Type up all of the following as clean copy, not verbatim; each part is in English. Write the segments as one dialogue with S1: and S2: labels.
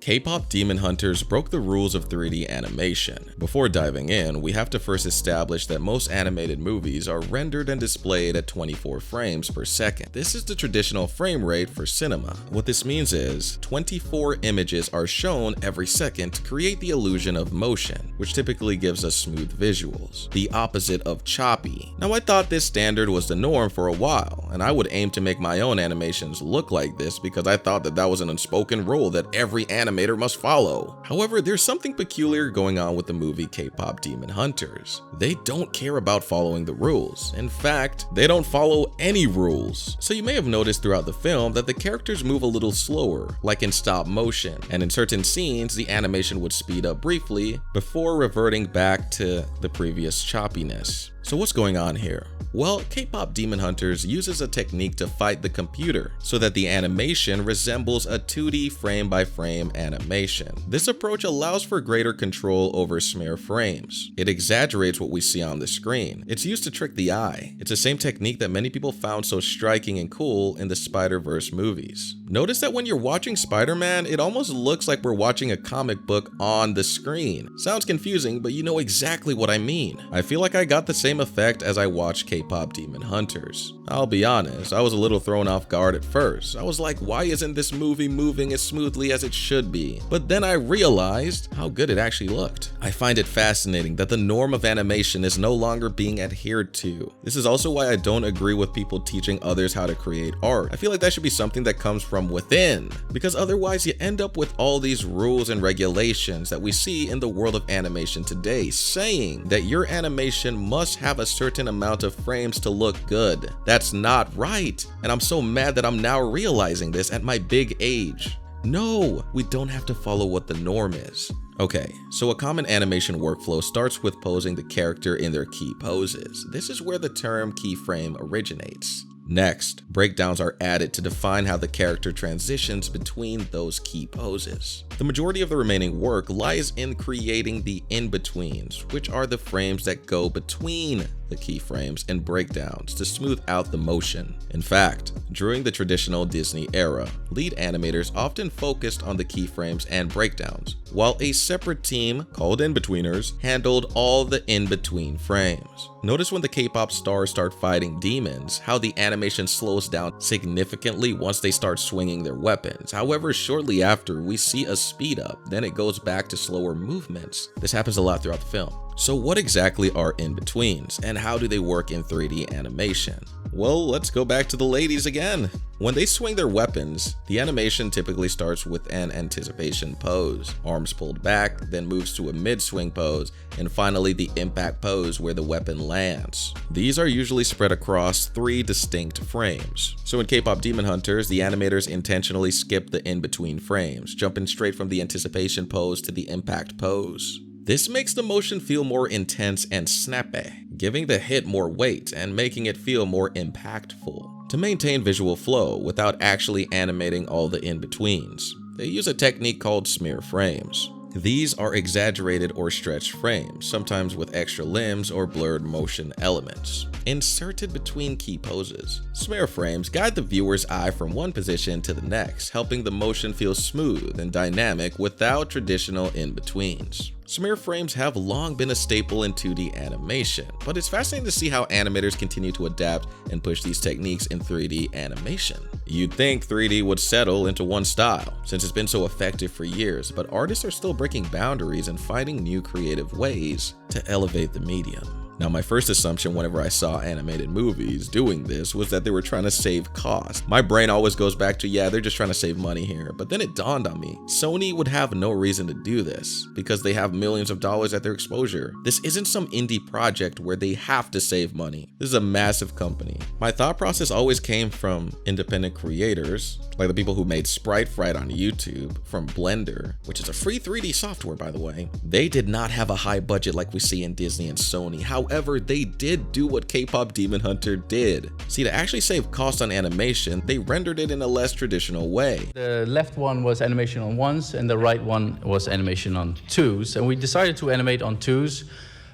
S1: K-pop Demon Hunters broke the rules of 3D animation. Before diving in, we have to first establish that most animated movies are rendered and displayed at 24 frames per second. This is the traditional frame rate for cinema. What this means is 24 images are shown every second to create the illusion of motion, which typically gives us smooth visuals, the opposite of choppy. Now, I thought this standard was the norm for a while, and I would aim to make my own animations look like this because I thought that was an unspoken rule that every animator must follow. However, there's something peculiar going on with the movie K-pop Demon Hunters. They don't care about following the rules. In fact, they don't follow any rules. So you may have noticed throughout the film that the characters move a little slower, like in stop motion, and in certain scenes, the animation would speed up briefly before reverting back to the previous choppiness. So what's going on here? Well, K-pop Demon Hunters uses a technique to fight the computer so that the animation resembles a 2D frame-by-frame animation. This approach allows for greater control over smear frames. It exaggerates what we see on the screen. It's used to trick the eye. It's the same technique that many people found so striking and cool in the Spider-Verse movies. Notice that when you're watching Spider-Man, it almost looks like we're watching a comic book on the screen. Sounds confusing, but you know exactly what I mean. I feel like I got the same effect as I watched K-pop Demon Hunters. I'll be honest, I was a little thrown off guard at first. I was like, why isn't this movie moving as smoothly as it should be? But then I realized how good it actually looked. I find it fascinating that the norm of animation is no longer being adhered to. This is also why I don't agree with people teaching others how to create art. I feel like that should be something that comes from within, because otherwise you end up with all these rules and regulations that we see in the world of animation today, saying that your animation must have a certain amount of frames to look good. That's not right. And I'm so mad that I'm now realizing this at my big age. No, we don't have to follow what the norm is. Okay, so a common animation workflow starts with posing the character in their key poses. This is where the term keyframe originates. Next, breakdowns are added to define how the character transitions between those key poses. The majority of the remaining work lies in creating the in-betweens, which are the frames that go between the keyframes and breakdowns to smooth out the motion. In fact, during the traditional Disney era, lead animators often focused on the keyframes and breakdowns, while a separate team, called in-betweeners, handled all the in-between frames. Notice when the K-pop stars start fighting demons, how the animation slows down significantly once they start swinging their weapons. However, shortly after, we see a speed up, then it goes back to slower movements. This happens a lot throughout the film. So what exactly are in-betweens, and how do they work in 3D animation? Well, let's go back to the ladies again. When they swing their weapons, the animation typically starts with an anticipation pose, arms pulled back, then moves to a mid-swing pose, and finally the impact pose where the weapon lands. These are usually spread across 3 distinct frames. So in K-pop Demon Hunters, the animators intentionally skip the in-between frames, jumping straight from the anticipation pose to the impact pose. This makes the motion feel more intense and snappy, giving the hit more weight and making it feel more impactful. To maintain visual flow without actually animating all the in-betweens, they use a technique called smear frames. These are exaggerated or stretched frames, sometimes with extra limbs or blurred motion elements, inserted between key poses. Smear frames guide the viewer's eye from one position to the next, helping the motion feel smooth and dynamic without traditional in-betweens. Smear frames have long been a staple in 2D animation, but it's fascinating to see how animators continue to adapt and push these techniques in 3D animation. You'd think 3D would settle into one style, since it's been so effective for years, but artists are still breaking boundaries and finding new creative ways to elevate the medium. Now, my first assumption whenever I saw animated movies doing this was that they were trying to save cost. My brain always goes back to, yeah, they're just trying to save money here. But then it dawned on me, Sony would have no reason to do this because they have millions of dollars at their exposure. This isn't some indie project where they have to save money. This is a massive company. My thought process always came from independent creators, like the people who made Sprite Fright on YouTube, from Blender, which is a free 3D software, by the way. They did not have a high budget like we see in Disney and Sony. However, they did do what K-pop Demon Hunter did. See, to actually save cost on animation, they rendered it in a less traditional way.
S2: The left one was animation on ones and the right one was animation on twos. And we decided to animate on twos,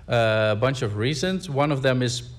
S2: a bunch of reasons. One of them is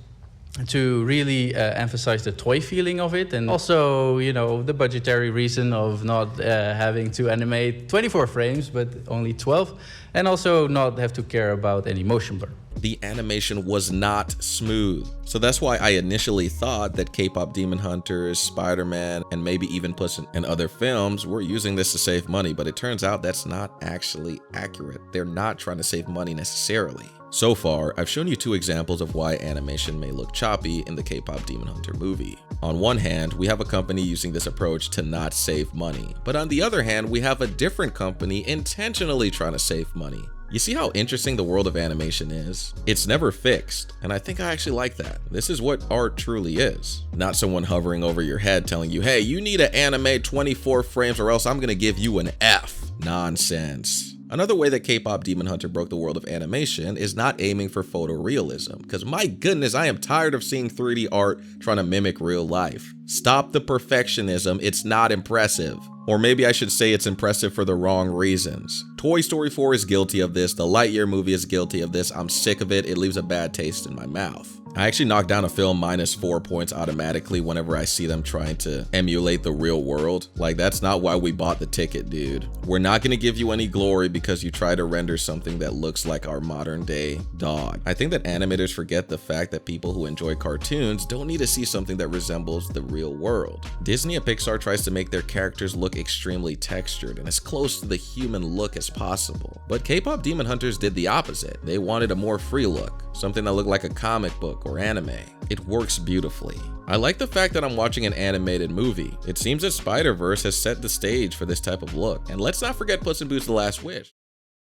S2: to really emphasize the toy feeling of it, and also, you know, the budgetary reason of not having to animate 24 frames but only 12, and also not have to care about any motion blur.
S1: The animation was not smooth. So that's why I initially thought that K-pop Demon Hunters, Spider-Man, and maybe even Puss in other films were using this to save money, but it turns out that's not actually accurate. They're not trying to save money necessarily. So far, I've shown you two examples of why animation may look choppy in the K-pop Demon Hunter movie. On one hand, we have a company using this approach to not save money, but on the other hand, we have a different company intentionally trying to save money. You see how interesting the world of animation is? It's never fixed, and I think I actually like that. This is what art truly is. Not someone hovering over your head telling you, hey, you need to animate 24 frames or else I'm gonna give you an F. Nonsense. Another way that K-pop Demon Hunter broke the world of animation is not aiming for photorealism, because my goodness, I am tired of seeing 3D art trying to mimic real life. Stop the perfectionism, it's not impressive. Or maybe I should say it's impressive for the wrong reasons. Toy Story 4 is guilty of this, the Lightyear movie is guilty of this, I'm sick of it, it leaves a bad taste in my mouth. I actually knock down a film -4 points automatically whenever I see them trying to emulate the real world. Like, that's not why we bought the ticket, dude. We're not gonna give you any glory because you try to render something that looks like our modern day dog. I think that animators forget the fact that people who enjoy cartoons don't need to see something that resembles the real world. Disney and Pixar tries to make their characters look extremely textured and as close to the human look as possible. But K-pop Demon Hunters did the opposite. They wanted a more free look, something that looked like a comic book or anime. It works beautifully. I like the fact that I'm watching an animated movie. It seems that Spider-Verse has set the stage for this type of look. And let's not forget Puss in Boots: The Last Wish.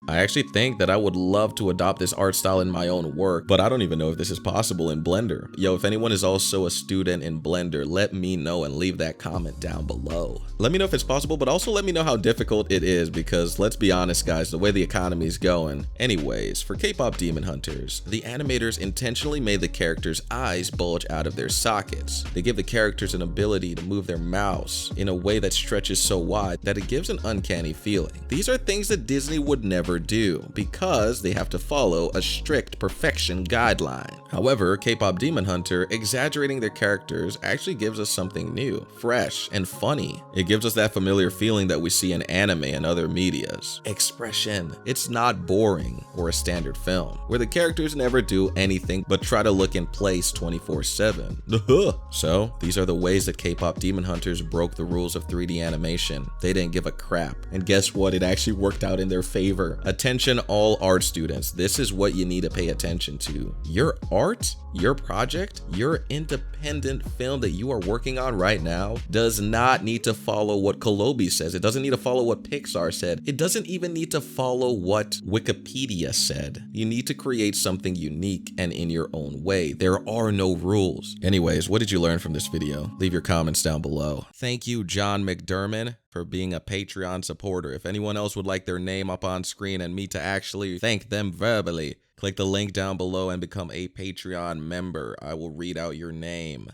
S1: I actually think that I would love to adopt this art style in my own work, but I don't even know if this is possible in Blender. Yo, if anyone is also a student in Blender, let me know and leave that comment down below. Let me know if it's possible, but also let me know how difficult it is, because let's be honest guys, the way the economy is going. Anyways, for K-pop Demon Hunters, the animators intentionally made the characters' eyes bulge out of their sockets. They give the characters an ability to move their mouse in a way that stretches so wide that it gives an uncanny feeling. These are things that Disney would never do because they have to follow a strict perfection guideline. However, K-pop Demon Hunter exaggerating their characters actually gives us something new, fresh, and funny. It gives us that familiar feeling that we see in anime and other medias. Expression. It's not boring or a standard film, where the characters never do anything but try to look in place 24/7. So, these are the ways that K-pop Demon Hunters broke the rules of 3D animation. They didn't give a crap. And guess what? It actually worked out in their favor. Attention all art students, this is what you need to pay attention to. Your art, your project, your independent film that you are working on right now does not need to follow what Kolobi says. It doesn't need to follow what Pixar said. It doesn't even need to follow what Wikipedia said. You need to create something unique and in your own way. There are no rules. Anyways, what did you learn from this video? Leave your comments down below. Thank you, John McDermott, for being a Patreon supporter. If anyone else would like their name up on screen and me to actually thank them verbally, click the link down below and become a Patreon member. I will read out your name.